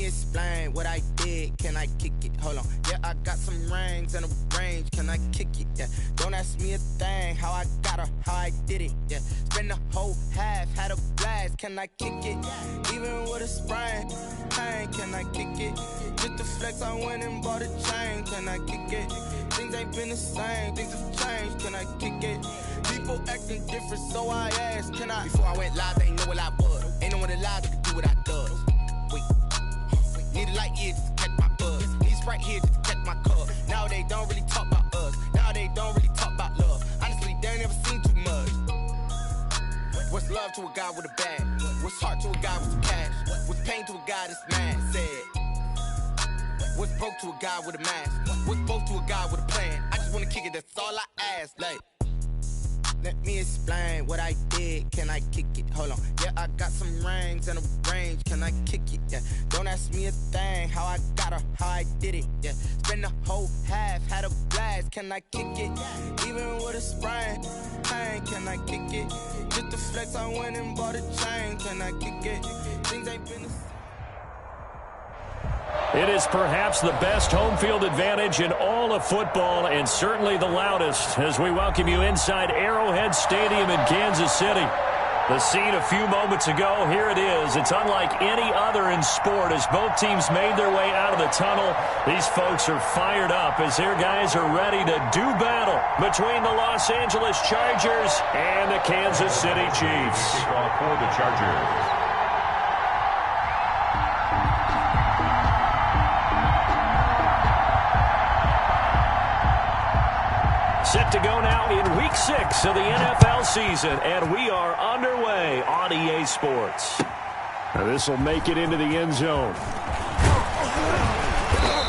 me explain what I did. Can I kick it? Hold on. Yeah, I got some rings and a range. Can I kick it? Yeah. Don't ask me a thing. How I got her, how I did it. Yeah. Spend the whole half, had a blast. Can I kick it? Even with a sprain, pain. Can I kick it? Just to flex, I went and bought a chain. Can I kick it? Things ain't been the same. Things have changed. Can I kick it? People acting different, so I asked, can I? Before I went live, they ain't know what I was. Ain't no one alive that could do what I does. Wait. Need a light here just to catch my buzz. Need Sprite here just to catch my cup. Now they don't really talk about us. Now they don't really talk about love. Honestly, they ain't never seen too much. What's love to a guy with a bag? What's heart to a guy with some cash? What's pain to a guy that's mad? Said. What's broke to a guy with a mask? What's both to a guy with a plan? I just wanna kick it, that's all I ask. Like, let me explain what I did. Can I kick it? Hold on. Yeah, I got some rings and a range. Can I kick it? Yeah. Don't ask me a thing. How I got her, how I did it. Yeah. Spend the whole half, had a blast. Can I kick it? Even with a sprain, pain. Can I kick it? Just to flex, I went and bought a chain. Can I kick it? Things ain't been the same. It is perhaps the best home field advantage in all of football, and certainly the loudest, as we welcome you inside Arrowhead Stadium in Kansas City. The scene a few moments ago, here it is. It's unlike any other in sport as both teams made their way out of the tunnel. These folks are fired up as their guys are ready to do battle between the Los Angeles Chargers and the Kansas City Chiefs. Kickoff for the Chargers. Set to go now in Week 6 of the NFL season, and we are underway on EA Sports. Now this will make it into the end zone.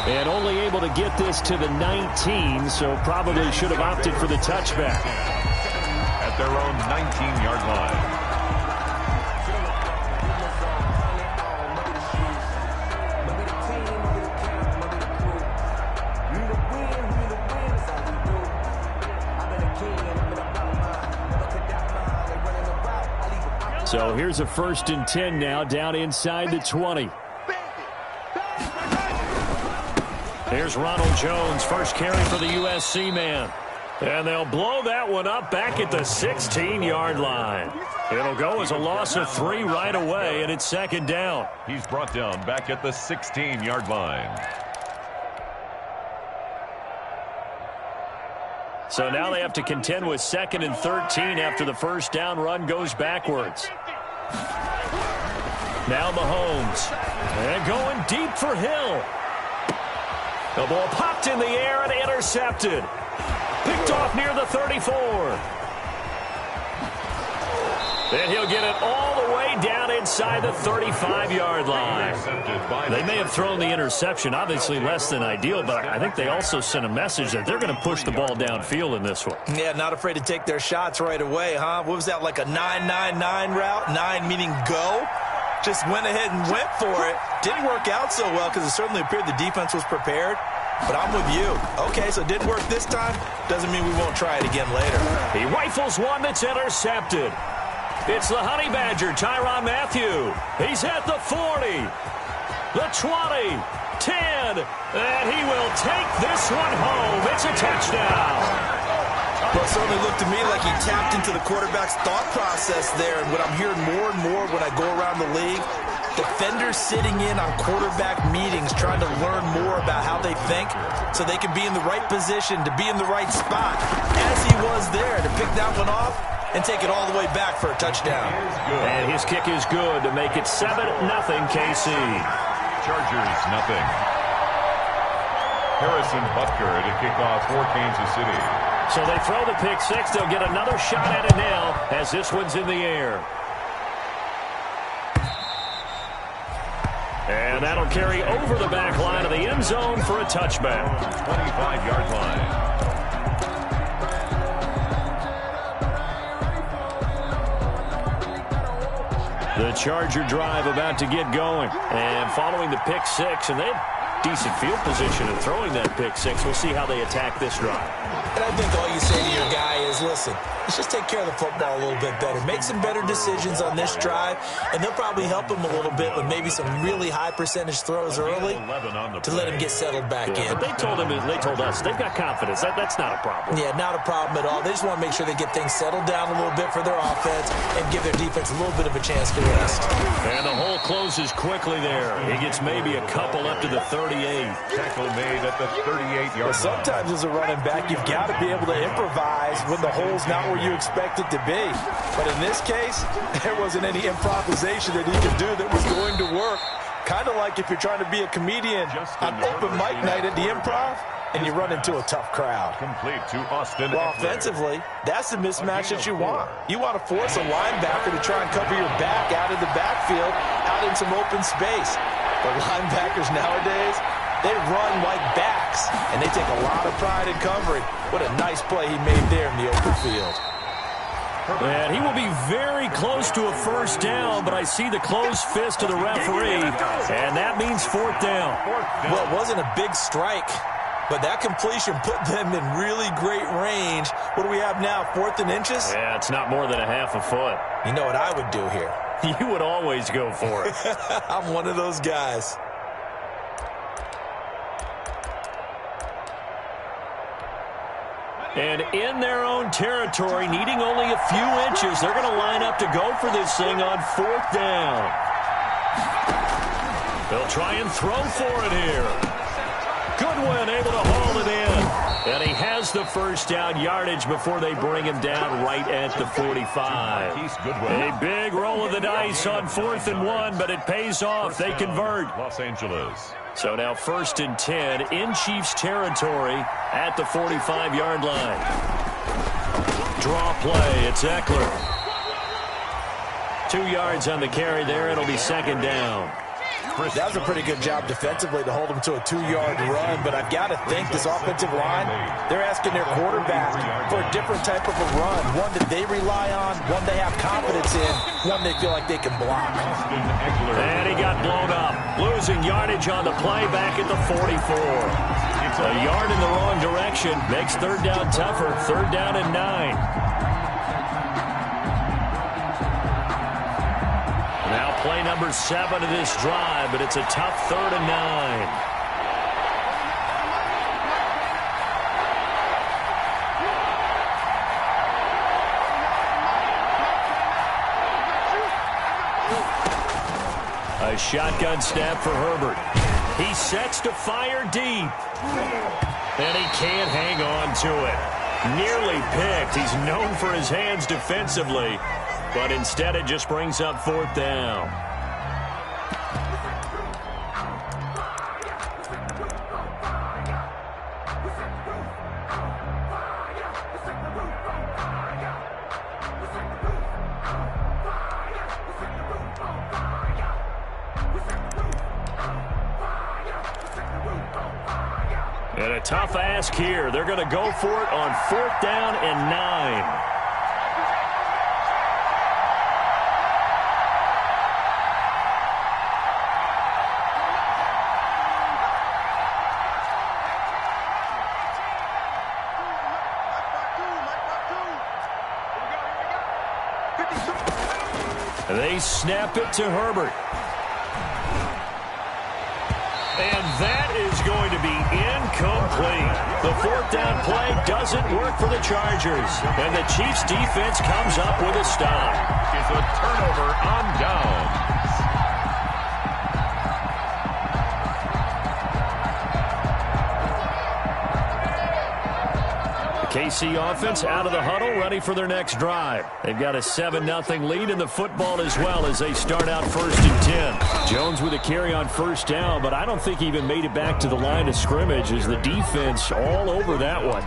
And only able to get this to the 19, so probably should have opted for the touchback. At their own 19-yard line. So here's a 1st and 10 now, down inside the 20. Here's Ronald Jones, first carry for the USC man. And they'll blow that one up back at the 16-yard line. It'll go as a loss of 3 right away, and it's 2nd down. He's brought down back at the 16-yard line. So now they have to contend with 2nd and 13 after the first down run goes backwards. Now Mahomes. And going deep for Hill. The ball popped in the air and intercepted. Picked off near the 34. Then he'll get it all the way down inside the 35-yard line. They may have thrown the interception, obviously less than ideal, but I think they also sent a message that they're going to push the ball downfield in this one. Yeah, not afraid to take their shots right away, huh? What was that, like a 9-9-9 route? 9 meaning go? Just went ahead and went for it. Didn't work out so well because it certainly appeared the defense was prepared. But I'm with you. Okay, so it didn't work this time. Doesn't mean we won't try it again later. He rifles one that's intercepted. It's the Honey Badger, Tyrann Mathieu. He's at the 40, the 20, 10, and he will take this one home. It's a touchdown. Well, it certainly looked to me like he tapped into the quarterback's thought process there. And what I'm hearing more and more when I go around the league, defenders sitting in on quarterback meetings trying to learn more about how they think so they can be in the right position to be in the right spot, as he was there to pick that one off and take it all the way back for a touchdown. And his kick is good to make it 7-0 KC. Chargers, nothing. Harrison Butker to kick off for Kansas City. So they throw the pick six. They'll get another shot at it now as this one's in the air. And that'll carry over the back line of the end zone for a touchback. 25-yard line. The Charger drive about to get going. And following the pick six, and decent field position and throwing that pick six. We'll see how they attack this drive. And I think all you say to your guy is, listen, let's just take care of the football a little bit better. Make some better decisions on this drive, and they'll probably help him a little bit with maybe some really high percentage throws early to let him get settled back in. But they told us, they've got confidence. That's not a problem. Yeah, not a problem at all. They just want to make sure they get things settled down a little bit for their offense and give their defense a little bit of a chance to rest. And the hole closes quickly there. He gets maybe a couple up to the 38. Tackle made at the 38-yard line. Sometimes as a running back, you've got to be able to improvise when the hole's not where you expect it to be. But in this case, there wasn't any improvisation that he could do that was going to work. Kind of like if you're trying to be a comedian on open mic night at the Improv and you run into a tough crowd. Complete to Austin. Well, offensively, that's the mismatch that you want. You want to force a linebacker to try and cover your back out of the backfield, out in some open space. The linebackers nowadays, they run like backs, and they take a lot of pride in covering. What a nice play he made there in the open field. And he will be very close to a first down, but I see the closed fist of the referee, and that means fourth down. Well, it wasn't a big strike, but that completion put them in really great range. What do we have now, 4th and inches? Yeah, it's not more than a half a foot. You know what I would do here? You would always go for it. I'm one of those guys. And in their own territory, needing only a few inches, they're going to line up to go for this thing on 4th down. They'll try and throw for it here. Goodwin able to haul it in. And he has the first down yardage before they bring him down right at the 45. A big roll of the dice on 4th and 1, but it pays off. They convert. Los Angeles. So now 1st and 10 in Chiefs territory at the 45-yard line. Draw play. It's Eckler. 2 yards on the carry there. It'll be 2nd down. That was a pretty good job defensively to hold him to a 2-yard run, but I've got to think this offensive line, they're asking their quarterback for a different type of a run, one that they rely on, one they have confidence in, one they feel like they can block. And he got blown up, losing yardage on the play back at the 44. A yard in the wrong direction makes 3rd down tougher, 3rd down and 9. Play number 7 of this drive, but it's a tough 3rd and 9. A shotgun snap for Herbert. He sets to fire deep. And he can't hang on to it. Nearly picked. He's known for his hands defensively. But instead, it just brings up 4th down. And a tough ask here. They're going to go for it on 4th down and 9. They snap it to Herbert. And that is going to be incomplete. The 4th down play doesn't work for the Chargers. And the Chiefs defense comes up with a stop. It's a turnover on down. KC offense out of the huddle, ready for their next drive. They've got a 7-0 lead in the football as well as they start out 1st and 10. Jones with a carry on 1st down, but I don't think he even made it back to the line of scrimmage as the defense all over that one.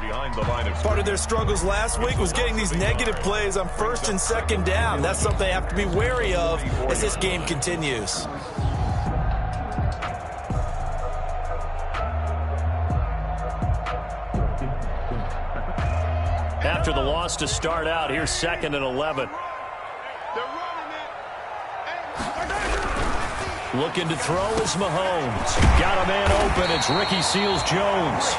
Part of their struggles last week was getting these negative plays on 1st and 2nd down. That's something they have to be wary of as this game continues. After the loss to start out, here's 2nd and 11. Looking to throw is Mahomes. Got a man open. It's Ricky Seals-Jones.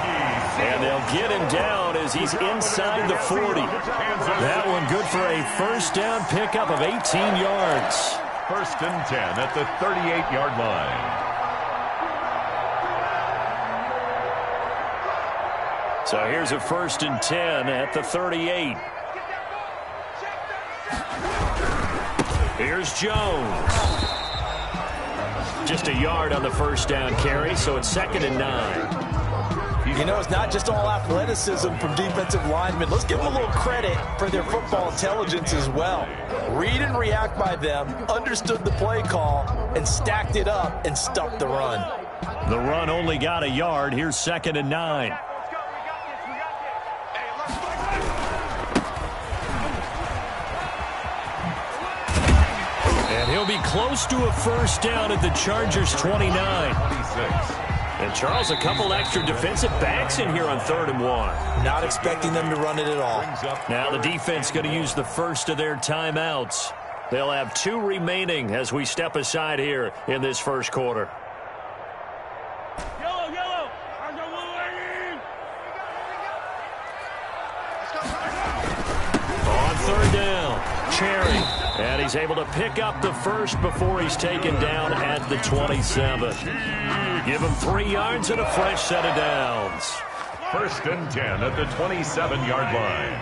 And they'll get him down as he's inside the 40. That one good for a first down pickup of 18 yards. First and 10 at the 38-yard line. So here's a first and 10 at the 38. Here's Jones. Just a yard on the first down carry, so it's 2nd and 9. You know, it's not just all athleticism from defensive linemen. Let's give them a little credit for their football intelligence as well. Read and react by them, understood the play call, and stacked it up and stuffed the run. The run only got a yard. Here's 2nd and 9. And he'll be close to a first down at the Chargers' 29. And Charles, a couple extra defensive backs in here on 3rd and 1. Not expecting them to run it at all. Now the defense going to use the first of their timeouts. They'll have 2 remaining as we step aside here in this first quarter. On 3rd down, Cherry. And he's able to pick up the first before he's taken down at the 27. Give him 3 yards and a fresh set of downs. First and 10 at the 27-yard line.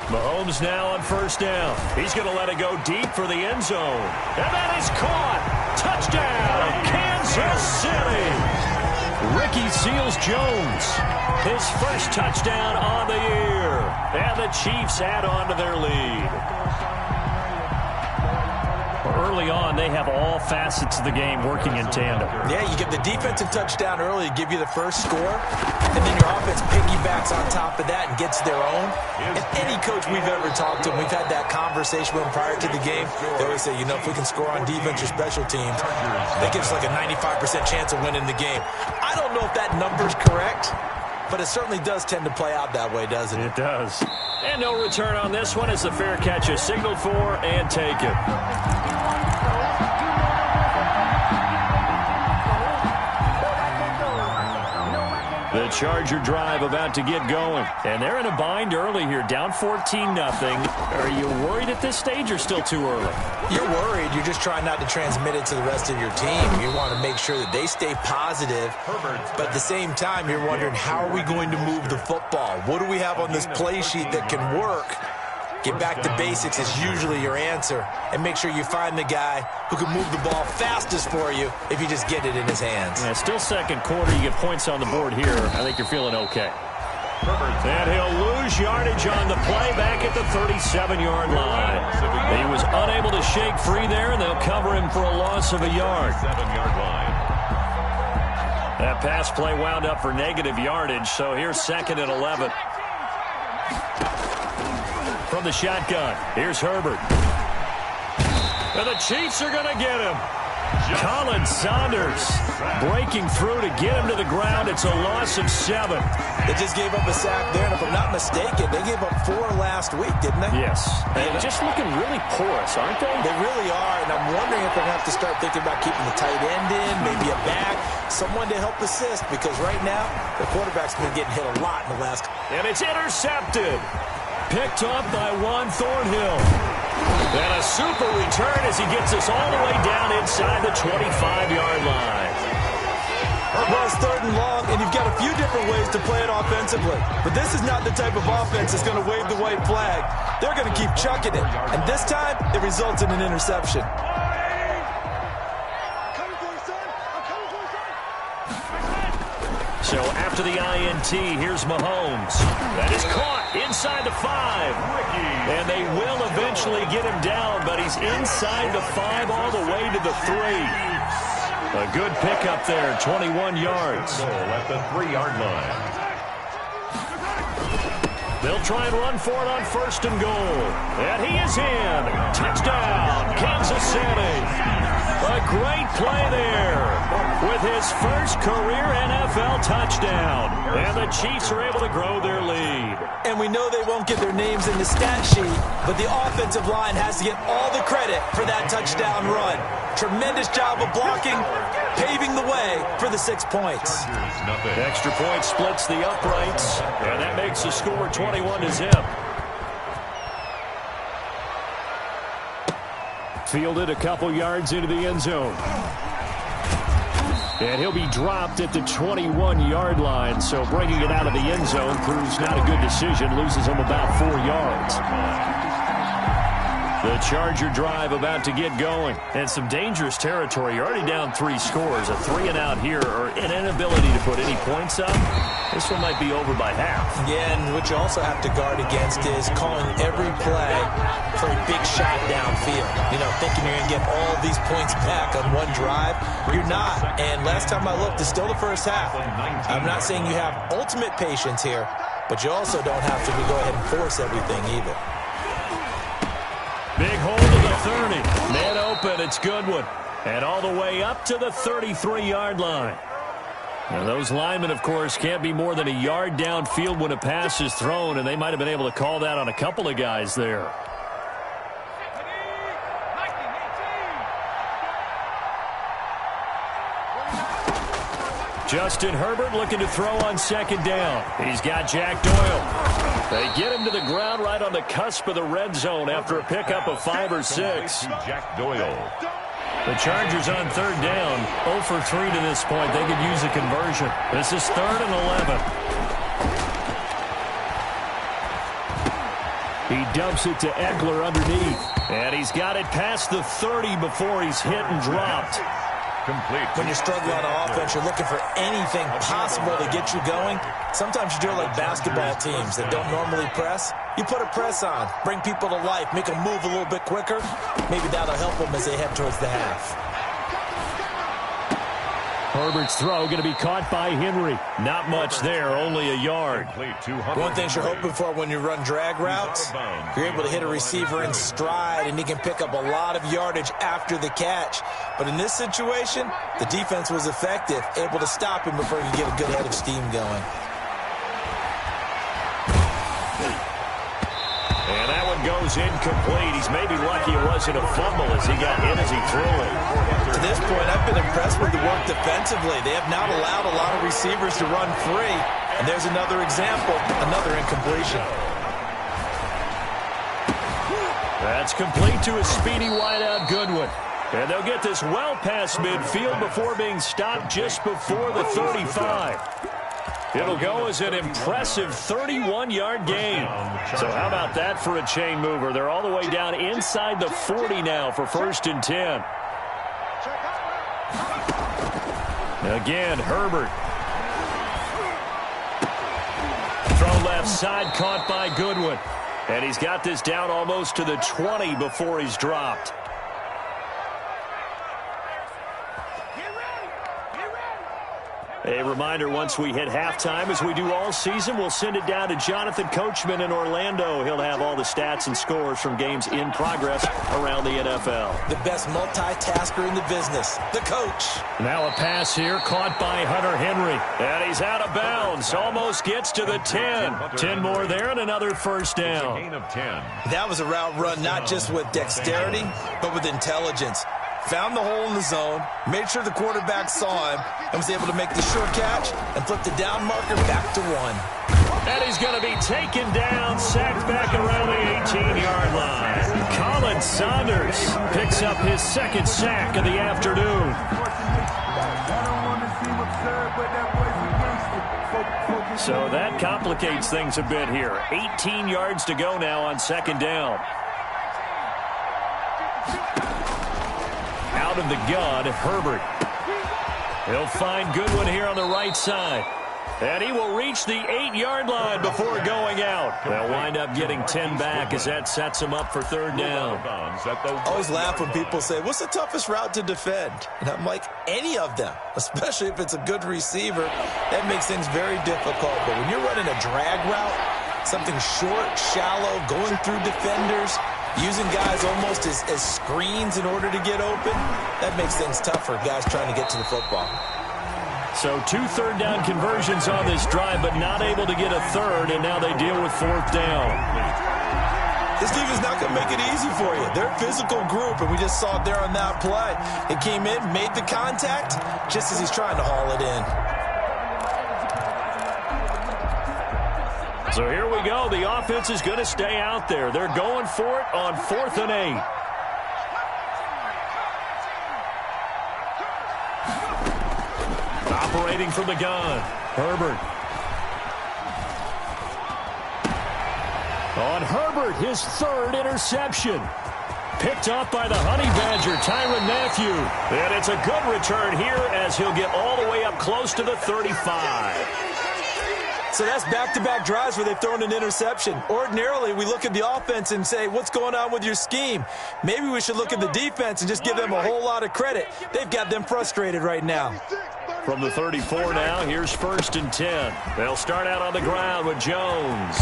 Mahomes now on first down. He's going to let it go deep for the end zone. And that is caught. Touchdown, Kansas City. Ricky Seals-Jones, his first touchdown on the year. And the Chiefs add on to their lead. Early on, they have all facets of the game working in tandem. Yeah, you get the defensive touchdown early, give you the first score, and then your offense piggybacks on top of that and gets their own. And any coach we've ever talked to, we've had that conversation with them prior to the game, they always say, you know, if we can score on defense or special teams, that gives us like a 95% chance of winning the game. I don't know if that number's correct, but it certainly does tend to play out that way, doesn't it? It does. And no return on this one as the fair catch is signaled for and taken. The Charger drive about to get going. And they're in a bind early here, down 14-0. Are you worried at this stage or still too early? You're worried. You're just trying not to transmit it to the rest of your team. You want to make sure that they stay positive. But at the same time, you're wondering, how are we going to move the football? What do we have on this play sheet that can work? Get back to basics is usually your answer. And make sure you find the guy who can move the ball fastest for you if you just get it in his hands. Yeah, still second quarter. You get points on the board here. I think you're feeling okay. And he'll lose yardage on the play back at the 37-yard line. He was unable to shake free there, and they'll cover him for a loss of a yard. 7-yard line. That pass play wound up for negative yardage, so here's 2nd and 11. From the shotgun, here's Herbert. And the Chiefs are going to get him. Colin Saunders breaking through to get him to the ground. It's a loss of 7. They just gave up a sack there, and if I'm not mistaken, they gave up 4 last week, didn't they? Yes. They're just looking really porous, aren't they? They really are, and I'm wondering if they're going to have to start thinking about keeping the tight end in, maybe a back, someone to help assist, because right now, the quarterback's been getting hit a lot in the last. And it's intercepted. Picked up by Juan Thornhill. And a super return as he gets us all the way down inside the 25-yard line. Well, it's 3rd and long, and you've got a few different ways to play it offensively. But this is not the type of offense that's going to wave the white flag. They're going to keep chucking it. And this time, it results in an interception. So after the INT, here's Mahomes. That is caught inside the 5. And they will eventually get him down, but he's inside the 5 all the way to the 3. A good pickup there, 21 yards. Goal at the 3-yard line. They'll try and run for it on 1st and goal. And he is in. Touchdown, Kansas City. A great play there. with his first career NFL touchdown. And the Chiefs are able to grow their lead. And we know they won't get their names in the stat sheet, but the offensive line has to get all the credit for that touchdown run. Tremendous job of blocking, paving the way for the 6 points. Extra point splits the uprights, and that makes the score 21-0. Fielded a couple yards into the end zone. And he'll be dropped at the 21-yard line, so bringing it out of the end zone proves not a good decision, loses him about 4 yards. The Charger drive about to get going. And some dangerous territory. You're already down 3 scores. A 3-and-out here, or an inability to put any points up. This one might be over by half. Yeah, and what you also have to guard against is calling every play for a big shot downfield. You know, thinking you're going to get all these points back on one drive. You're not. And last time I looked, it's still the first half. I'm not saying you have ultimate patience here, but you also don't have to go ahead and force everything either. Big hold to the 30. Man open, it's Goodwin. And all the way up to the 33-yard line. Now, those linemen, of course, can't be more than a yard downfield when a pass is thrown, and they might have been able to call that on a couple of guys there. Justin Herbert looking to throw on second down. He's got Jack Doyle. They get him to the ground right on the cusp of the red zone after a pickup of 5 or 6. Jack Doyle. The Chargers on third down, 0 for 3 to this point. They could use a conversion. This is 3rd and 11. He dumps it to Eckler underneath. And he's got it past the 30 before he's hit and dropped. Complete. When you're struggling on offense, you're looking for anything possible to get you going. Sometimes you do it like basketball teams that don't normally press. You put a press on, bring people to life, make them move a little bit quicker. Maybe that'll help them as they head towards the half. Herbert's throw going to be caught by Henry. Not much there, only a yard. One thing you're hoping for when you run drag routes, you're able to hit a receiver in stride, and he can pick up a lot of yardage after the catch. But in this situation, the defense was effective, able to stop him before he could get a good head of steam going. And that one goes incomplete. He's maybe lucky it wasn't a fumble as he got hit as he threw it. To this point, I've been impressed with the work defensively. They have not allowed a lot of receivers to run free. And there's another example, another incompletion. That's complete to a speedy wideout Goodwin. And they'll get this well past midfield before being stopped just before the 35. It'll go as an impressive 31-yard gain. So how about that for a chain mover? They're all the way down inside the 40 now for 1st and 10. Again, Herbert. Throw left side, caught by Goodwin. And he's got this down almost to the 20 before he's dropped. A reminder, once we hit halftime, as we do all season, we'll send it down to Jonathan Coachman in Orlando. He'll have all the stats and scores from games in progress around the NFL. The best multitasker in the business, the coach. Now a pass here, caught by Hunter Henry. And he's out of bounds, almost gets to the 10. 10 more there and another first down. Gain of 10. That was a route run not just with dexterity, but with intelligence. Found the hole in the zone, made sure the quarterback saw him, and was able to make the sure catch and flip the down marker back to 1. And he's going to be taken down, sacked back around the 18-yard line. Colin Saunders picks up his 2nd sack of the afternoon. So that complicates things a bit here. 18 yards to go now on 2nd down. Out of the gun, Herbert. He'll find Goodwin here on the right side. And he will reach the 8-yard line before going out. They'll wind up getting 10 back as that sets him up for 3rd down. I always laugh when people say, what's the toughest route to defend? And I'm like, any of them, especially if it's a good receiver. That makes things very difficult. But when you're running a drag route, something short, shallow, going through defenders, using guys almost as screens in order to get open. That makes things tough for guys trying to get to the football. So 2 third-down conversions on this drive, but not able to get a third, and now they deal with 4th down. This defense is not going to make it easy for you. They're a physical group, and we just saw it there on that play. It came in, made the contact, just as he's trying to haul it in. So here we go. The offense is going to stay out there. They're going for it on 4th and 8. Operating from the gun, Herbert. On Herbert, his 3rd interception. Picked off by the Honey Badger, Tyrann Mathieu. And it's a good return here as he'll get all the way up close to the 35. So that's back-to-back drives where they've thrown an interception. Ordinarily, we look at the offense and say, what's going on with your scheme? Maybe we should look at the defense and just give them a whole lot of credit. They've got them frustrated right now. From the 34 now, here's 1st and 10. They'll start out on the ground with Jones.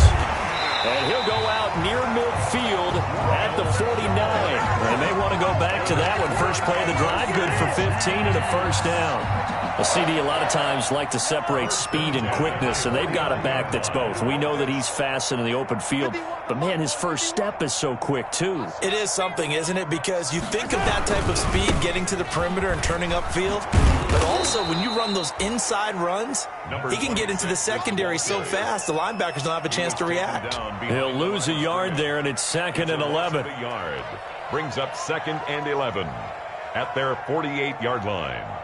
And he'll go out near midfield at the 49. They may want to go back to that one. First play of the drive, good for 15 and a 1st down. A CD a lot of times like to separate speed and quickness, and they've got a back that's both. We know that he's fast in the open field, but, man, his first step is so quick, too. It is something, isn't it? Because you think of that type of speed getting to the perimeter and turning upfield, but also when you run those inside runs, he can get into the secondary so fast the linebackers don't have a chance to react. He'll lose a yard there, and it's 2nd and 11. Brings up 2nd and 11 at their 48-yard line.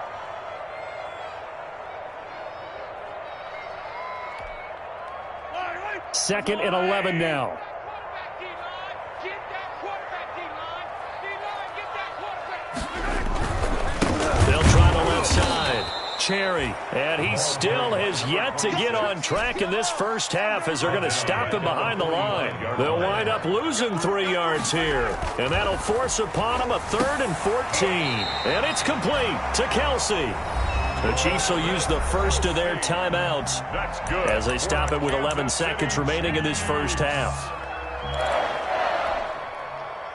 Second and 11 now. They'll try the left side. Cherry. And he still has yet to get on track in this first half as they're going to stop him behind the line. They'll wind up losing 3 yards here. And that'll force upon him a 3rd and 14. And it's complete to Kelsey. The Chiefs will use the first of their timeouts as they stop it with 11 seconds remaining in this first half.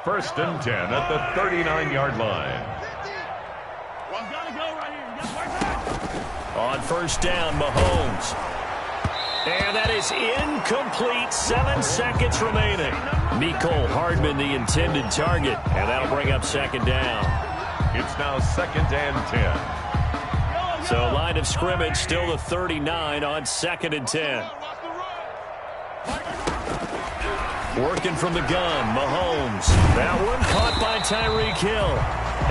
1st and 10 at the 39-yard line. On 1st down, Mahomes. And that is incomplete. 7 seconds remaining. Mecole Hardman, the intended target. And that'll bring up 2nd down. It's now 2nd and 10. So line of scrimmage still the 39 on 2nd and 10. Working from the gun, Mahomes. That one caught by Tyreek Hill.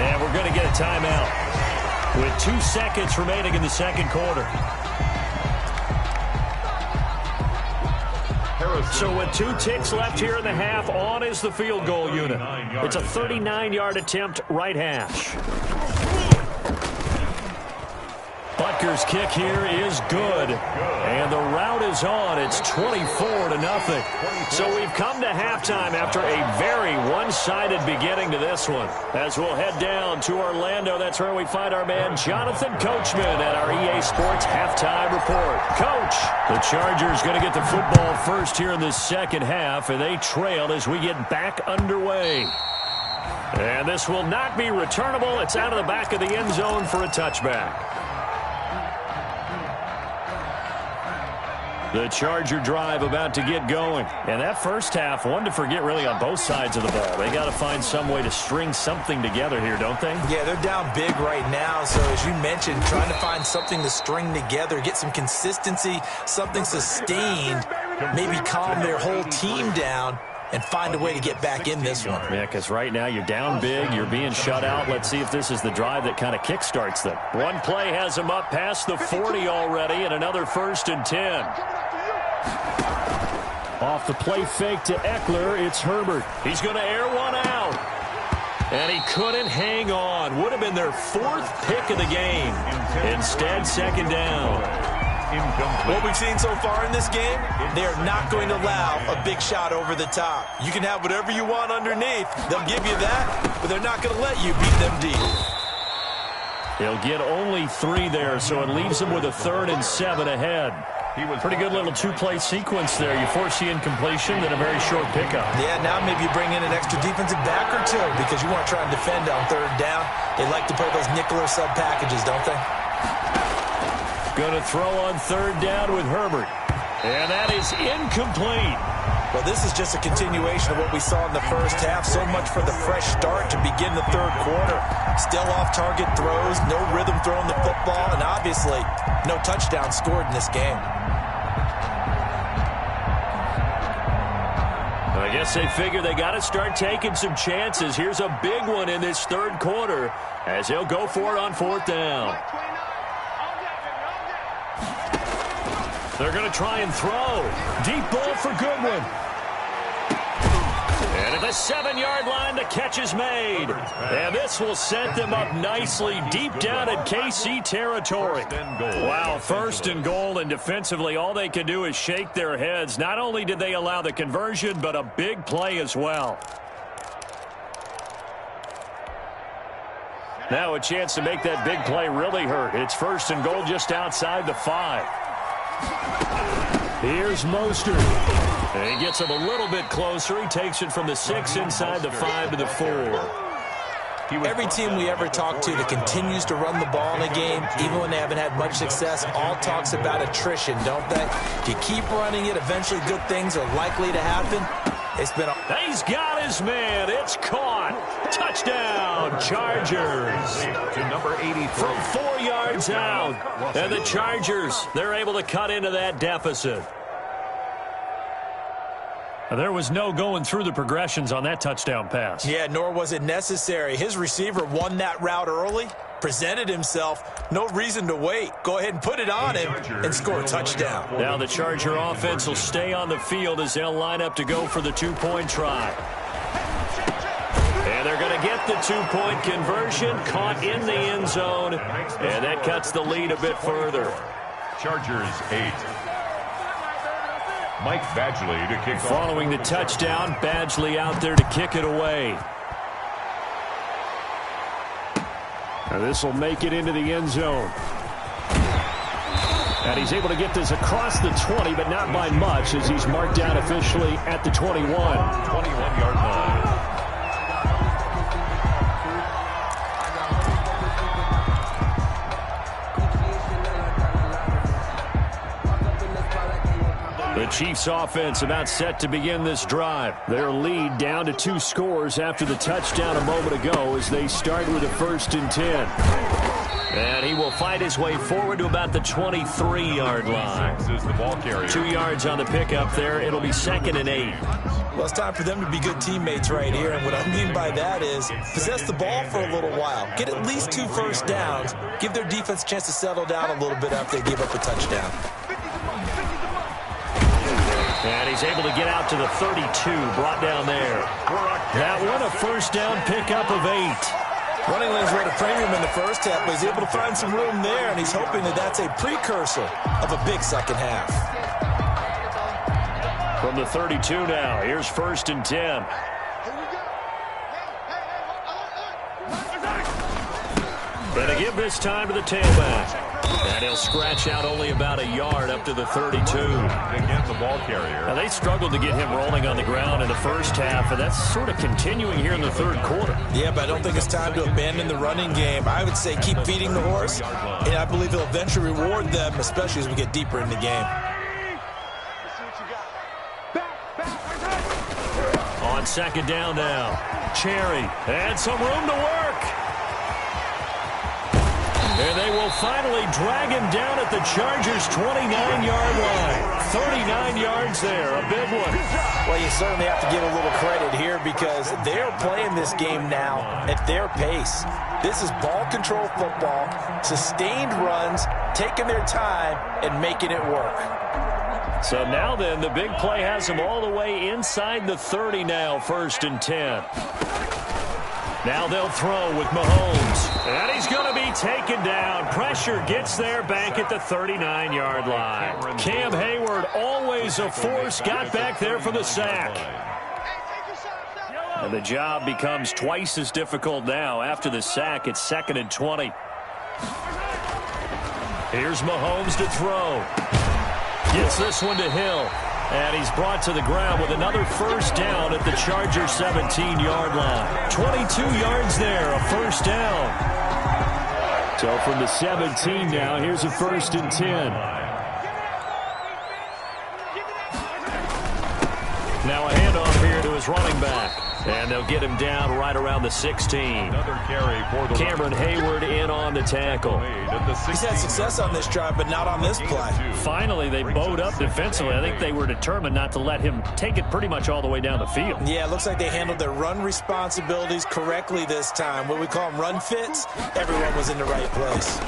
And we're going to get a timeout with 2 seconds remaining in the second quarter. So with 2 ticks left here in the half, on is the field goal unit. It's a 39-yard attempt, right hash. Butker's kick here is good. And the route is on. It's 24-0. So we've come to halftime after a very one-sided beginning to this one. As we'll head down to Orlando, that's where we find our man Jonathan Coachman at our EA Sports Halftime Report. Coach, the Chargers going to get the football first here in the second half, and they trail as we get back underway. And this will not be returnable. It's out of the back of the end zone for a touchback. The Charger drive about to get going. And that first half, one to forget really on both sides of the ball. They got to find some way to string something together here, don't they? Yeah, they're down big right now. So as you mentioned, trying to find something to string together, get some consistency, something sustained, maybe calm their whole team down and find a way to get back in this one. Yeah, because right now you're down big, you're being shut out. Let's see if this is the drive that kind of kickstarts them. One play has them up past the 40 already, and another 1st and 10. Off the play fake to Eckler, it's Herbert. He's going to air one out. And he couldn't hang on. Would have been their 4th pick of the game. Instead, 2nd down. What we've seen so far in this game, they're not going to allow a big shot over the top. You can have whatever you want underneath. They'll give you that, but they're not going to let you beat them deep. He'll get only 3 there, so it leaves them with a 3rd and 7 ahead. Pretty good little two-play sequence there. You force the incompletion, then a very short pickup. Yeah, now maybe you bring in an extra defensive back or two because you want to try and defend on third down. They like to play those nickel or sub packages, don't they? Going to throw on third down with Herbert. And that is incomplete. Well, this is just a continuation of what we saw in the first half. So much for the fresh start to begin the third quarter. Still off-target throws, no rhythm throwing the football, and obviously no touchdown scored in this game. I guess they figure they got to start taking some chances. Here's a big one in this third quarter as they'll go for it on fourth down. They're going to try and throw. Deep ball for Goodwin. And at the 7-yard line, the catch is made. And this will set them up nicely deep down in KC territory. Wow, first and goal, and defensively all they can do is shake their heads. Not only did they allow the conversion, but a big play as well. Now a chance to make that big play really hurt. It's first and goal just outside the 5. Here's Mostert. And he gets him a little bit closer. He takes it from the 6 inside the 5 to the 4. Every team we ever talk to that continues to run the ball in a game, even when they haven't had much success, all talks about attrition, don't they? If you keep running it, eventually good things are likely to happen. It's been He's got his man. It's caught. Touchdown, Chargers. To number 83. From 4 yards out. And the Chargers, they're able to cut into that deficit. There was no going through the progressions on that touchdown pass. Yeah, nor was it necessary. His receiver won that route early, presented himself. No reason to wait. Go ahead and put it on him and score a touchdown. Now the Charger offense will stay on the field as they'll line up to go for the two-point try. And they're going to get the two-point conversion, caught in the end zone, and that cuts the lead a bit further. Chargers 8. Mike Badgley to kick off. Following the touchdown, Badgley out there to kick it away. Now this will make it into the end zone. And he's able to get this across the 20, but not by much as he's marked down officially at the 21. 21-yard line. The Chiefs offense about set to begin this drive. Their lead down to 2 scores after the touchdown a moment ago as they start with a 1st and 10. And he will fight his way forward to about the 23-yard line. 2 yards on the pickup there. It'll be 2nd and 8. Well, it's time for them to be good teammates right here. And what I mean by that is possess the ball for a little while. Get at least 2 first downs. Give their defense a chance to settle down a little bit after they give up a touchdown. And he's able to get out to the 32, brought down there. That one, a first down pickup of 8. Running lanes were at a premium in the first half, but he's able to find some room there, and he's hoping that that's a precursor of a big second half. From the 32 now, here's 1st and 10. And to give this time to the tailback. And he'll scratch out only about a yard up to the 32. Again, the ball carrier. Now, they struggled to get him rolling on the ground in the first half, and that's sort of continuing here in the third quarter. Yeah, but I don't think it's time to abandon the running game. I would say keep feeding the horse, and I believe he'll eventually reward them, especially as we get deeper in the game. On 2nd down now, Cherry, and some room to work. And they will finally drag him down at the Chargers' 29-yard line. 39 yards there, a big one. Well, you certainly have to give a little credit here because they're playing this game now at their pace. This is ball control football, sustained runs, taking their time, and making it work. So now then, the big play has them all the way inside the 30 now, 1st and 10. Now they'll throw with Mahomes. And he's going to be taken down. Pressure gets there back at the 39-yard line. Cam Hayward, always a force, got back there for the sack. And the job becomes twice as difficult now. After the sack, it's 2nd and 20. Here's Mahomes to throw. Gets this one to Hill. And he's brought to the ground with another first down at the Charger 17-yard line. 22 yards there, a first down. So from the 17 now, here's a 1st and 10. Now a handoff here to his running back. And they'll get him down right around the 16. Another carry for the Cameron Hayward in on the tackle. He's had success on this drive, but not on this play. Finally, they bowed up defensively. I think they were determined not to let him take it pretty much all the way down the field. Yeah, it looks like they handled their run responsibilities correctly this time. What we call them run fits, everyone was in the right place.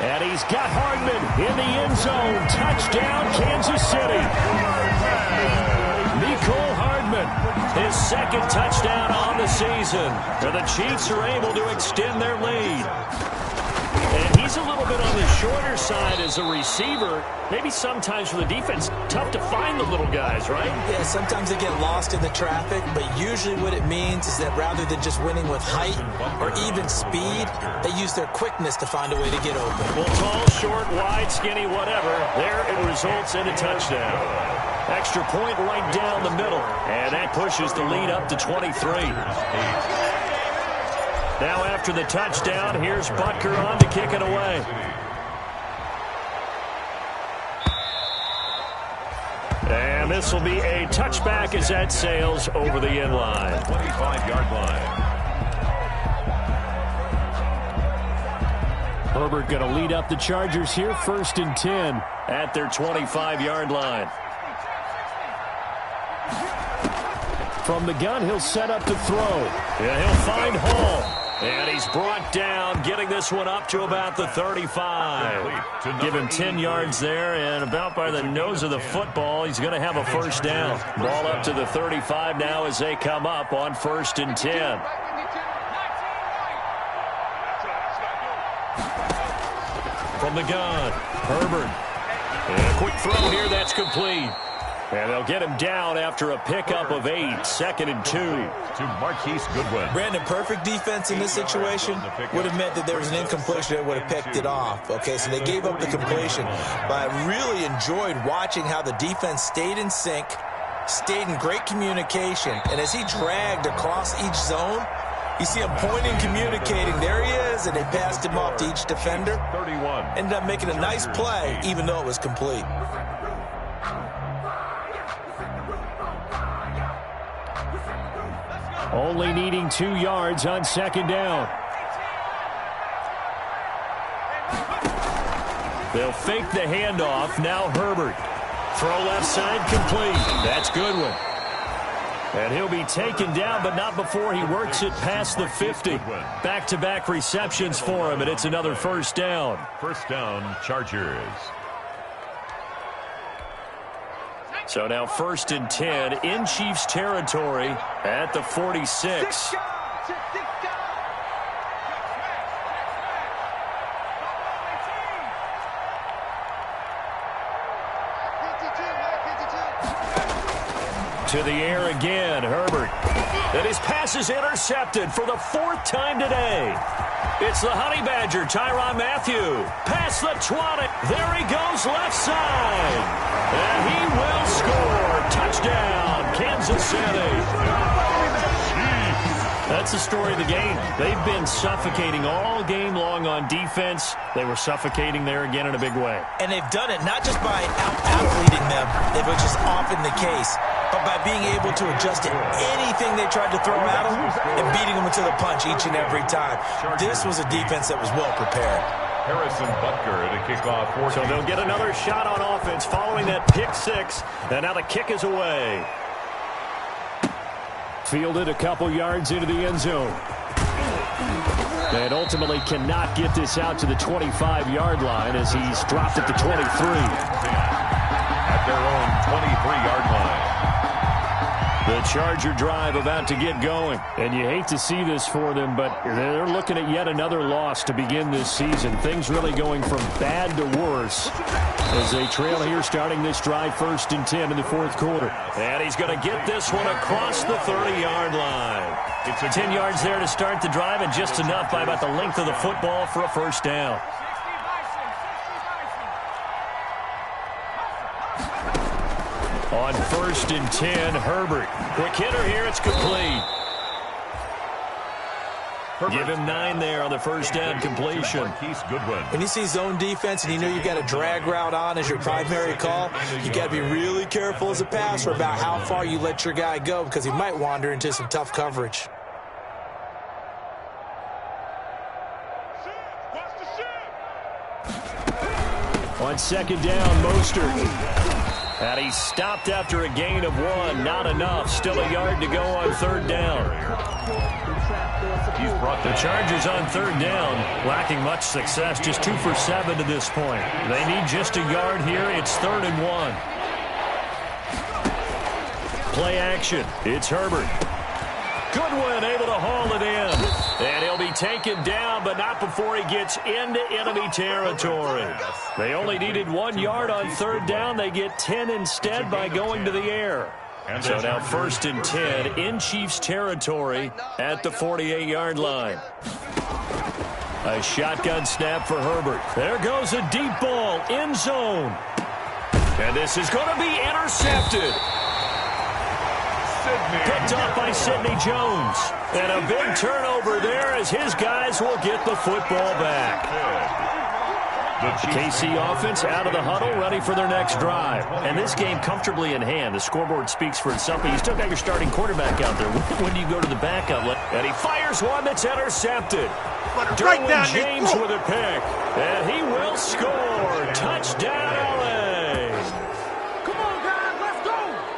And he's got Hardman in the end zone. Touchdown, Kansas City. Nicole Hardman, his 2nd touchdown on the season. And the Chiefs are able to extend their lead. And he's a little bit on the shorter side as a receiver. Maybe sometimes for the defense, tough to find the little guys, right? Yeah, sometimes they get lost in the traffic, but usually what it means is that rather than just winning with height or even speed, they use their quickness to find a way to get open. Well, tall, short, wide, skinny, whatever, there it results in a touchdown. Extra point right down the middle, and that pushes the lead up to 23. Now after the touchdown, here's Butker on to kick it away. And this will be a touchback as that sails over the end line. 25-yard line. Herbert going to lead up the Chargers here, 1st and 10 at their 25-yard line. From the gun, he'll set up to throw. Yeah, he'll find Hall. And he's brought down, getting this one up to about the 35. Give him 10 yards there, and about by the nose of the football, he's going to have a first down. Ball up to the 35 now as they come up on 1st and 10. From the gun, Herbert. And a quick throw here, that's complete. And they'll get him down after a pickup of 8, 2nd and 2. To Marquise Goodwin. Brandon, perfect defense in this situation would have meant that there was an incompletion that would have picked it off. Okay, so they gave up the completion. But I really enjoyed watching how the defense stayed in sync, stayed in great communication. And as he dragged across each zone, you see him pointing, communicating. There he is, and they passed him off to each defender. 31. Ended up making a nice play, even though it was complete. Only needing 2 yards on 2nd down. They'll fake the handoff. Now Herbert. Throw left side complete. That's Goodwin. And he'll be taken down, but not before he works it past the 50. Back-to-back receptions for him, and it's another first down. First down, Chargers. So now 1st and 10 in Chiefs territory at the 46. To the air again, Herbert. And his pass is intercepted for the 4th time today. It's the Honey Badger, Tyrann Mathieu. Past the 20. There he goes left side. And he will score. Touchdown, Kansas City. That's the story of the game. They've been suffocating all game long on defense. They were suffocating there again in a big way. And they've done it not just by out-athleting them, which is often the case, but by being able to adjust to anything they tried to throw at them and beating them into the punch each and every time. This was a defense that was well prepared. Harrison Butker to kick off. So they'll get another shot on offense following that pick 6. And now the kick is away. Fielded a couple yards into the end zone. And ultimately cannot get this out to the 25-yard line as he's dropped at the 23. At their own 23-yard line. The Charger drive about to get going. And you hate to see this for them, but they're looking at yet another loss to begin this season. Things really going from bad to worse as they trail here starting this drive 1st and 10 in the 4th quarter. And he's going to get this one across the 30-yard line. It's 10 yards there to start the drive and just enough by about the length of the football for a first down. On 1st and 10, Herbert. Quick hitter here, it's complete. Give him 9 there on the first down completion. When you see zone defense and you know you've got a drag route on as your primary call, you got to be really careful as a passer about how far you let your guy go because he might wander into some tough coverage. On 2nd down, Mostert. And he stopped after a gain of 1. Not enough. Still a yard to go on 3rd down. The Chargers on 3rd down, lacking much success. Just 2 for 7 to this point. They need just a yard here. It's 3rd and 1. Play action. It's Herbert. Goodwin able to haul it in. And he'll be taken down, but not before he gets into enemy territory. They only needed 1 yard on 3rd down. They get 10 instead by going to the air. So now 1st and 10 in Chiefs territory at the 48-yard line. A shotgun snap for Herbert. There goes a deep ball, end zone. And this is going to be intercepted. Picked off by Sidney Jones. And a big turnover there as his guys will get the football back. The KC offense out of the huddle, ready for their next drive. And this game comfortably in hand. The scoreboard speaks for itself, but you still got your starting quarterback out there. When do you go to the backup? And he fires one that's intercepted. Derwin James with a pick. And he will score. Touchdown, LA.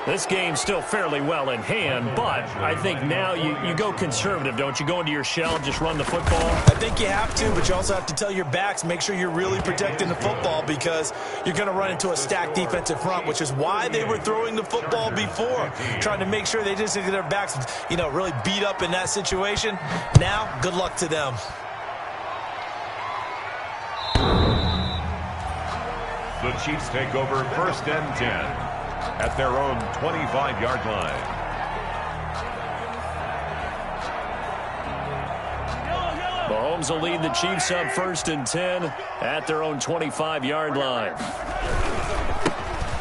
This game's still fairly well in hand, but I think now you go conservative, don't you? Go into your shell, just run the football? I think you have to, but you also have to tell your backs, make sure you're really protecting the football because you're going to run into a stacked defensive front, which is why they were throwing the football before, trying to make sure they just get their backs, really beat up in that situation. Now, good luck to them. The Chiefs take over 1st and 10. At their own 25-yard line. Mahomes will lead the Chiefs up 1st and 10 at their own 25-yard line.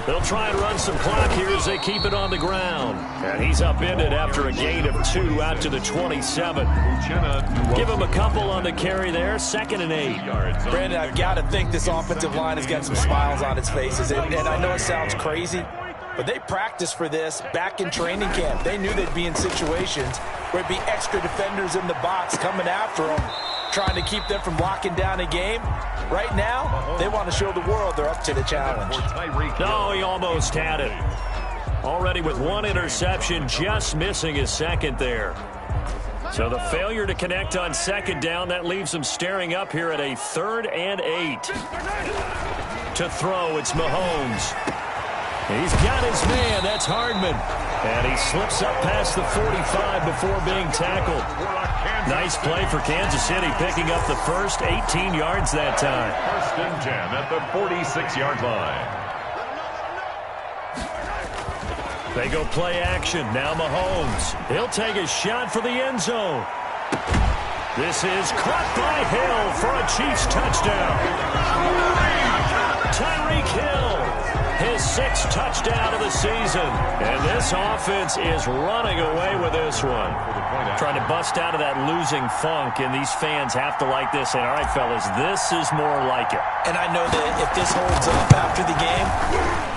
They'll try and run some clock here as they keep it on the ground. And he's upended after a gain of 2 out to the 27. Give him a couple on the carry there. 2nd and 8. Brandon, I've got to think this offensive line has got some smiles on its faces. And I know it sounds crazy, but they practiced for this back in training camp. They knew they'd be in situations where it'd be extra defenders in the box coming after them, trying to keep them from locking down a game. Right now, they want to show the world they're up to the challenge. No, he almost had it. Already with 1 interception, just missing his 2nd there. So the failure to connect on 2nd down, that leaves him staring up here at a 3rd and 8. To throw, it's Mahomes. He's got his man. That's Hardman. And he slips up past the 45 before being tackled. Nice play for Kansas City, picking up the first 18 yards that time. 1st and 10 at the 46-yard line. They go play action. Now Mahomes. He'll take a shot for the end zone. This is caught by Hill for a Chiefs touchdown. Tyreek Hill. His 6th touchdown of the season. And this offense is running away with this one. Trying to bust out of that losing funk, and these fans have to like this. And all right, fellas, this is more like it. And I know that if this holds up after the game,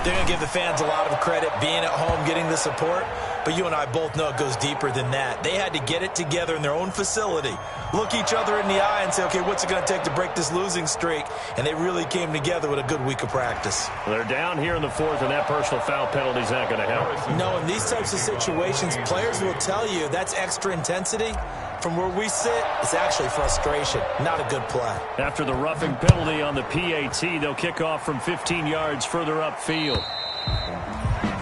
they're going to give the fans a lot of credit being at home, getting the support. But you and I both know it goes deeper than that. They had to get it together in their own facility, look each other in the eye and say, okay, what's it going to take to break this losing streak? And they really came together with a good week of practice. They're down here in the 4th, and that personal foul penalty is not going to help. No, in these types of situations, players will tell you that's extra intensity. From where we sit, it's actually frustration, not a good play. After the roughing penalty on the PAT, they'll kick off from 15 yards further upfield.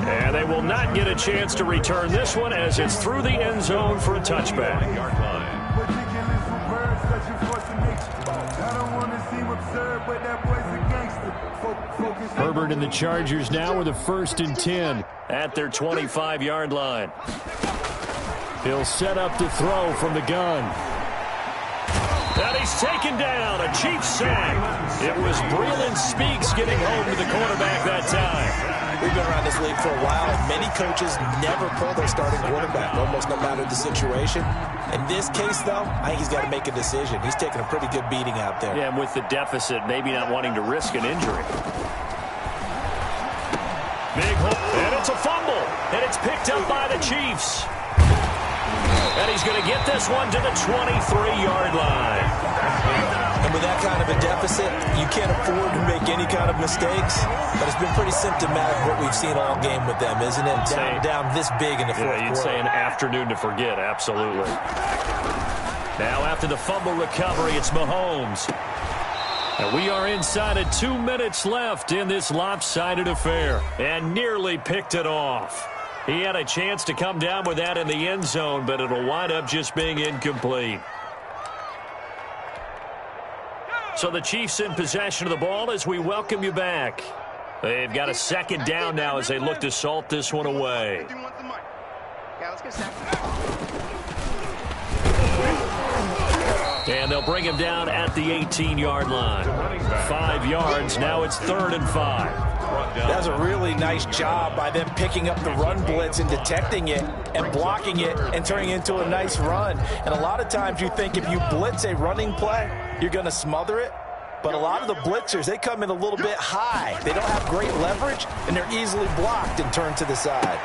And they will not get a chance to return this one as it's through the end zone for a touchback. Herbert and the Chargers now with a 1st and 10 at their 25-yard line. He'll set up to throw from the gun. And he's taken down, a Chiefs sack. It was Breeland Speaks getting home to the quarterback that time. We've been around this league for a while, and many coaches never pull their starting quarterback, almost no matter the situation. In this case, though, I think he's got to make a decision. He's taking a pretty good beating out there. Yeah, and with the deficit, maybe not wanting to risk an injury. Big hole, and it's a fumble, and it's picked up by the Chiefs. And he's going to get this one to the 23-yard line. And with that kind of a deficit, you can't afford to make any kind of mistakes. But it's been pretty symptomatic what we've seen all game with them, isn't it? Down this big in the fourth quarter. You'd say an afternoon to forget, absolutely. Now after the fumble recovery, it's Mahomes. And we are inside of 2 minutes left in this lopsided affair. And nearly picked it off. He had a chance to come down with that in the end zone, but it'll wind up just being incomplete. So the Chiefs in possession of the ball as we welcome you back. They've got a second down now as they look to salt this one away. And they'll bring him down at the 18-yard line. 5 yards, now it's 3rd and 5. That was a really nice job by them picking up the run blitz and detecting it and blocking it and turning it into a nice run. And a lot of times you think if you blitz a running play, you're going to smother it. But a lot of the blitzers, they come in a little bit high. They don't have great leverage, and they're easily blocked and turned to the side.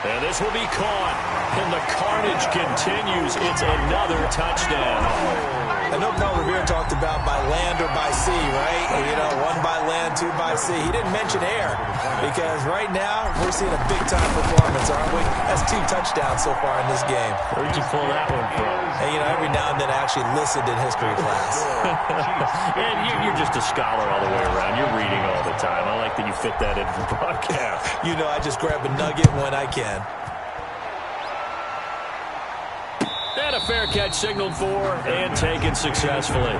And this will be caught. And the carnage continues. It's another touchdown. I know Paul Revere talked about by land or by sea, right? You know, 1 by land, 2 by sea. He didn't mention air because right now we're seeing a big-time performance, aren't we? That's 2 touchdowns so far in this game. Where'd you pull that one from? And, you know, every now and then I actually listened in history class. And you're just a scholar all the way around. You're reading all the time. I like that you fit that into the broadcast. You know, I just grab a nugget when I can. And a fair catch signaled for and taken successfully.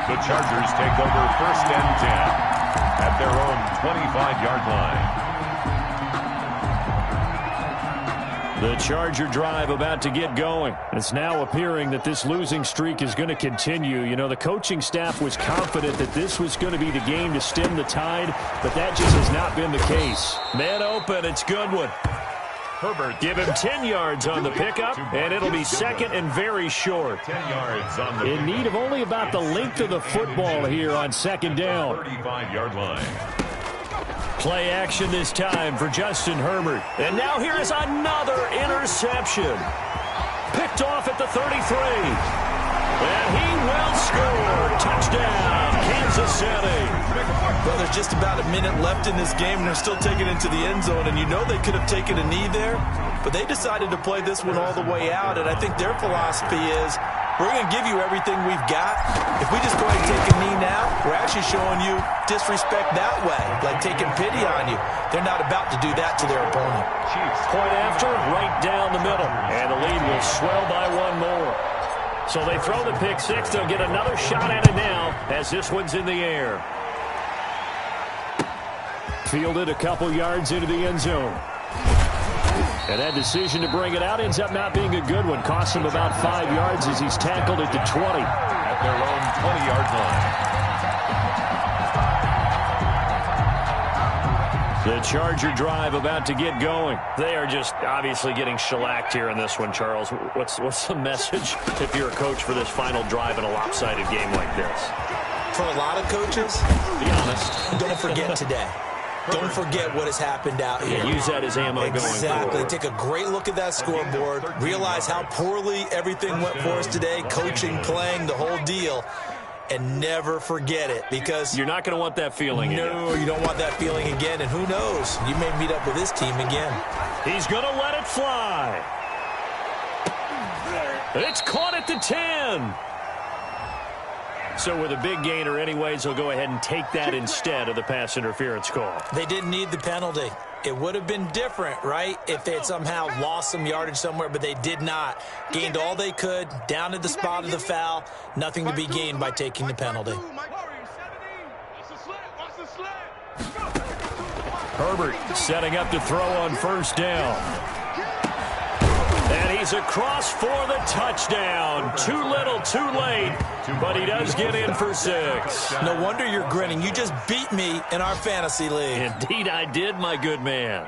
The Chargers take over 1st and 10 at their own 25-yard line. The Charger drive about to get going. It's now appearing that this losing streak is going to continue. You know, the coaching staff was confident that this was going to be the game to stem the tide, but that just has not been the case. Man open, it's Goodwin. Herbert, give him 10 yards on the pickup, and it'll be second and very short. 10 yards on the In need of only about the length of the football here on second down. 35-yard line. Play action this time for Justin Herbert. And now here is another interception. Picked off at the 33. And he will score. Touchdown, Kansas City. Well, there's just about a minute left in this game, and they're still taking it into the end zone. And you know they could have taken a knee there, but they decided to play this one all the way out. And I think their philosophy is, we're going to give you everything we've got. If we just go ahead and take a knee now, we're actually showing you disrespect that way, like taking pity on you. They're not about to do that to their opponent. Point after, right down the middle. And the lead will swell by 1 more. So they throw the pick 6. They'll get another shot at it now as this one's in the air. Fielded a couple yards into the end zone. And that decision to bring it out ends up not being a good one. Cost him about 5 yards as he's tackled at the 20. At their own 20-yard line. The Charger drive about to get going. They are just obviously getting shellacked here in this one, Charles. What's the message if you're a coach for this final drive in a lopsided game like this? For a lot of coaches, be honest, don't forget today. Don't forget what has happened out here. Yeah, use that as ammo going forward. Exactly. Take a great look at that scoreboard. Realize how poorly everything went for us today. Coaching, playing, the whole deal. And never forget it, because you're not going to want that feeling again. No, you don't want that feeling again. And who knows? You may meet up with this team again. He's going to let it fly. It's caught at the 10. So with a big gainer anyways, they'll go ahead and take that instead of the pass interference call. They didn't need the penalty. It would have been different, right, if they had somehow lost some yardage somewhere, but they did not. Gained all they could, down to the spot of the foul. Nothing to be gained by taking the penalty. Herbert setting up to throw on first down. And And he's across for the touchdown. Too little, too late, but he does get in for 6. No wonder you're grinning. You just beat me in our fantasy league. Indeed I did, my good man.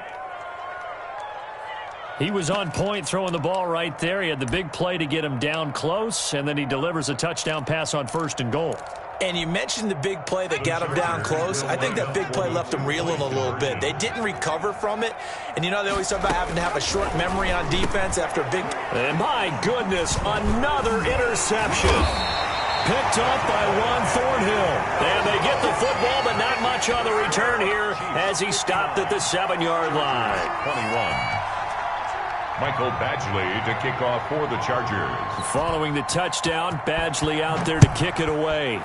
He was on point throwing the ball right there. He had the big play to get him down close, and then he delivers a touchdown pass on 1st and goal. And you mentioned the big play that got him down close. I think that big play left him reeling a little bit. They didn't recover from it. And, you know, they always talk about having to have a short memory on defense after a big... And, my goodness, another interception. Picked up by Juan Thornhill. And they get the football, but not much on the return here as he stopped at the 7-yard line. 21. Michael Badgley to kick off for the Chargers. Following the touchdown, Badgley out there to kick it away.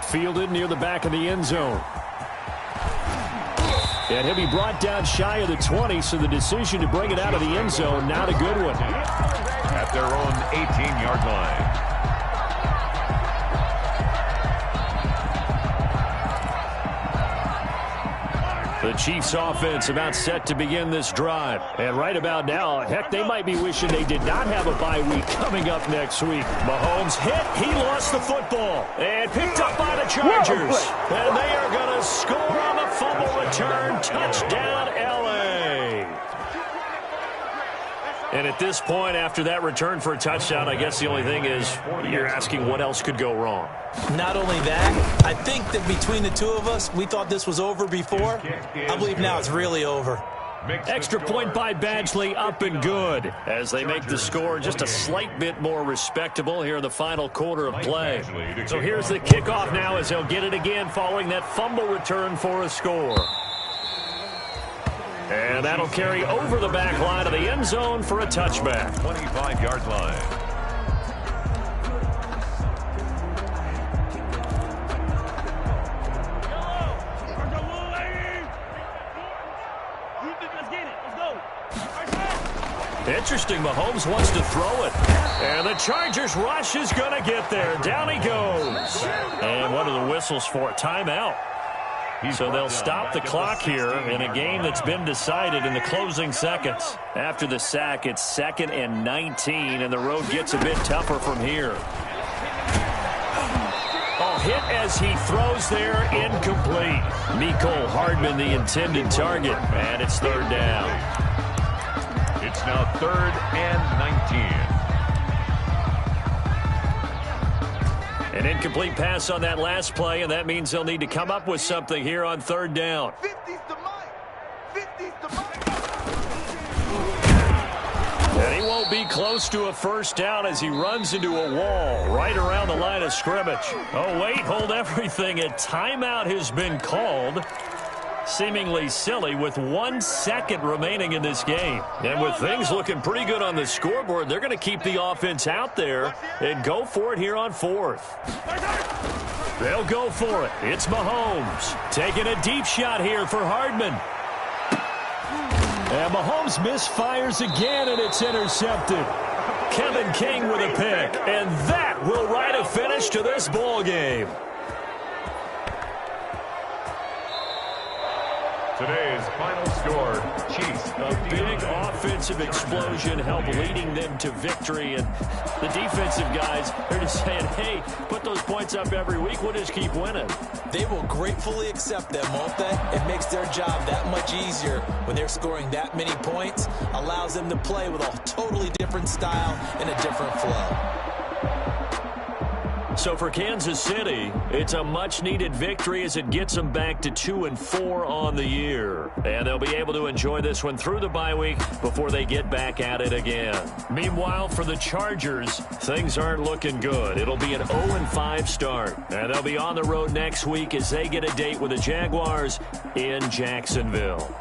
Fielded near the back of the end zone. And he'll be brought down shy of the 20, so the decision to bring it out of the end zone, not a good one. At their own 18-yard line. The Chiefs offense about set to begin this drive. And right about now, heck, they might be wishing they did not have a bye week coming up next week. Mahomes hit. He lost the football. And picked up by the Chargers. And they are going to score on the fumble return. Touchdown, L.A. And at this point, after that return for a touchdown, I guess the only thing is you're asking what else could go wrong. Not only that, I think that between the two of us, we thought this was over before. I believe now it's really over. Extra point by Badgley, up and good, as they make the score just a slight bit more respectable here in the final quarter of play. So here's the kickoff now as they'll get it again following that fumble return for a score. And that'll carry over the back line of the end zone for a touchback. 25-yard line. Interesting, Mahomes wants to throw it. And the Chargers rush is going to get there. Down he goes. And what are the whistles for? Timeout. So they'll stop the clock here in a game that's been decided in the closing seconds. After the sack, it's 2nd and 19, and the road gets a bit tougher from here. Oh, hit as he throws there, incomplete. Mecole Hardman, the intended target, and it's 3rd down. It's now 3rd and 19. An incomplete pass on that last play, and that means they'll need to come up with something here on 3rd down. 50's the mic. 50's the mic. And he won't be close to a first down as he runs into a wall right around the line of scrimmage. Oh, wait, hold everything. A timeout has been called. Seemingly silly with 1 second remaining in this game. And with things looking pretty good on the scoreboard, they're going to keep the offense out there and go for it here on 4th. They'll go for it. It's Mahomes taking a deep shot here for Hardman. And Mahomes misfires again, and it's intercepted. Kevin King with a pick, and that will write a finish to this ball game. Today's final score, Chiefs. A big offensive explosion helped leading them to victory. And the defensive guys are just saying, hey, put those points up every week. We'll just keep winning. They will gratefully accept them, won't they? It makes their job that much easier when they're scoring that many points. Allows them to play with a totally different style and a different flow. So for Kansas City, it's a much-needed victory as it gets them back to 2-4 on the year. And they'll be able to enjoy this one through the bye week before they get back at it again. Meanwhile, for the Chargers, things aren't looking good. It'll be an 0-5 start. And they'll be on the road next week as they get a date with the Jaguars in Jacksonville.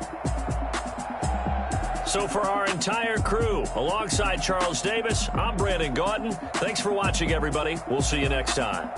So for our entire crew, alongside Charles Davis, I'm Brandon Gaudin. Thanks for watching, everybody. We'll see you next time.